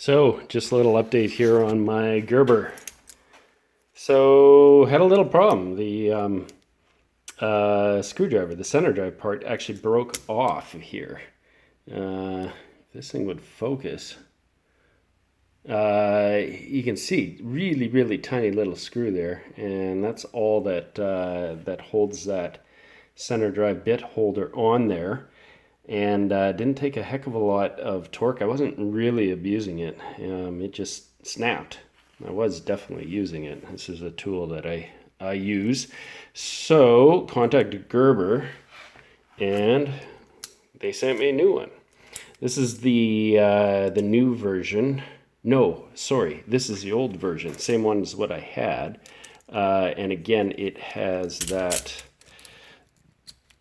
So, just a little update here on my Gerber. So, had a little problem. The screwdriver, the center drive part, actually broke off here. This thing would focus. You can see really, really tiny little screw there, and that's all that holds that center drive bit holder on there. And didn't take a heck of a lot of torque. I wasn't really abusing it. It just snapped. I was definitely using it. This is a tool that I use. So contacted Gerber, and they sent me a new one. This is the new version. No, sorry, this is the old version. Same one as what I had. And again, it has that.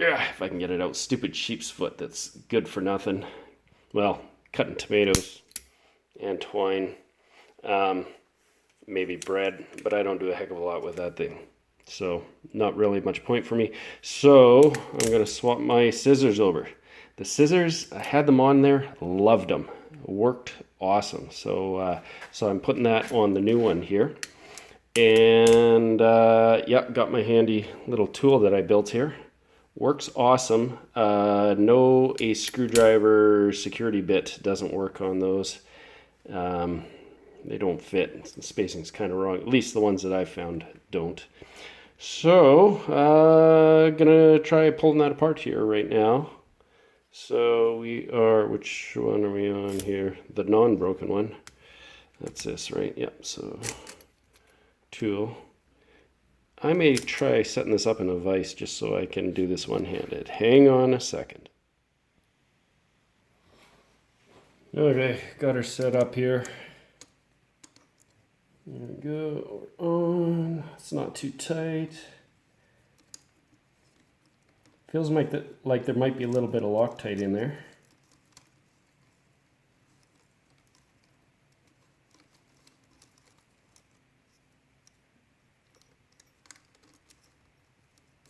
If I can get it out, stupid sheep's foot that's good for nothing. Well, cutting tomatoes and twine, maybe bread, but I don't do a heck of a lot with that thing. So not really much point for me. So I'm going to swap my scissors over. The scissors, I had them on there, loved them, worked awesome. So I'm putting that on the new one here. And yeah, got my handy little tool that I built here. Works awesome. No, a screwdriver security bit doesn't work on those. They don't fit. The spacing's kind of wrong. At least the ones that I've found don't. So, gonna try pulling that apart here right now. So we are, which one are we on here? The non-broken one. That's this, right? Yep. So, tool. I may try setting this up in a vise just so I can do this one-handed. Hang on a second. Okay, got her set up here. There we go. On. It's not too tight. Feels like there might be a little bit of Loctite in there.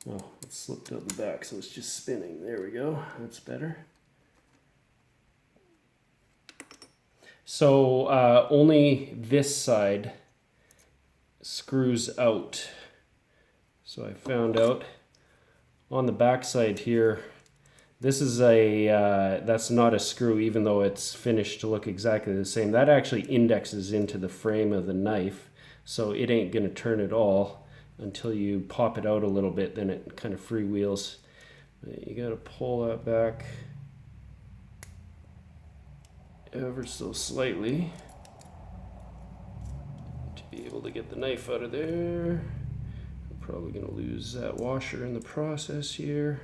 Oh, it slipped out the back, so it's just spinning. There we go. That's better. So only this side screws out. So I found out on the back side here, this is that's not a screw, even though it's finished to look exactly the same. That actually indexes into the frame of the knife, so it ain't gonna turn at all until you pop it out a little bit, then it kind of freewheels. You gotta pull that back ever so slightly to be able to get the knife out of there. I'm probably gonna lose that washer in the process here.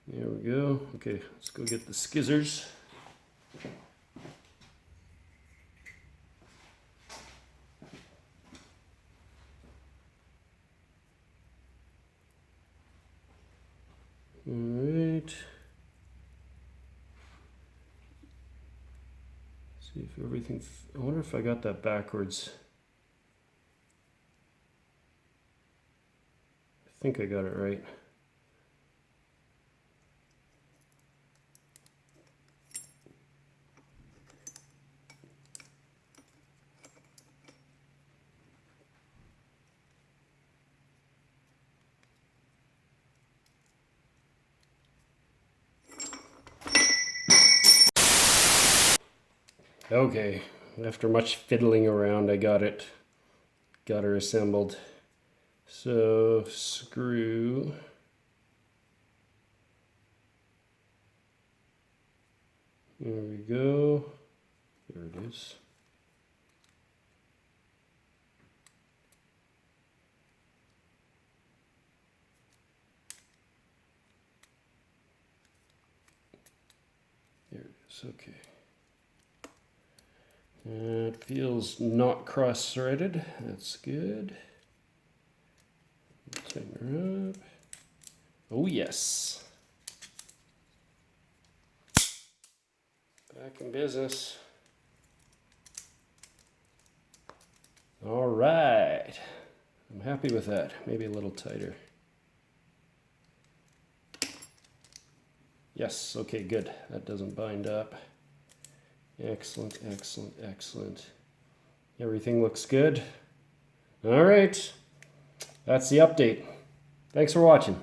There we go. Okay, let's go get the skizzers. Alright. See if everything. I wonder if I got that backwards. I think I got it right. Okay, after much fiddling around, I got her assembled. So, screw. There we go. There it is. There it is, okay. It feels not cross-threaded. That's good. Tighten her up. Oh yes. Back in business. All right. I'm happy with that. Maybe a little tighter. Yes, okay, good. That doesn't bind up. Excellent, excellent, excellent. Everything looks good. All right, that's the update. Thanks for watching.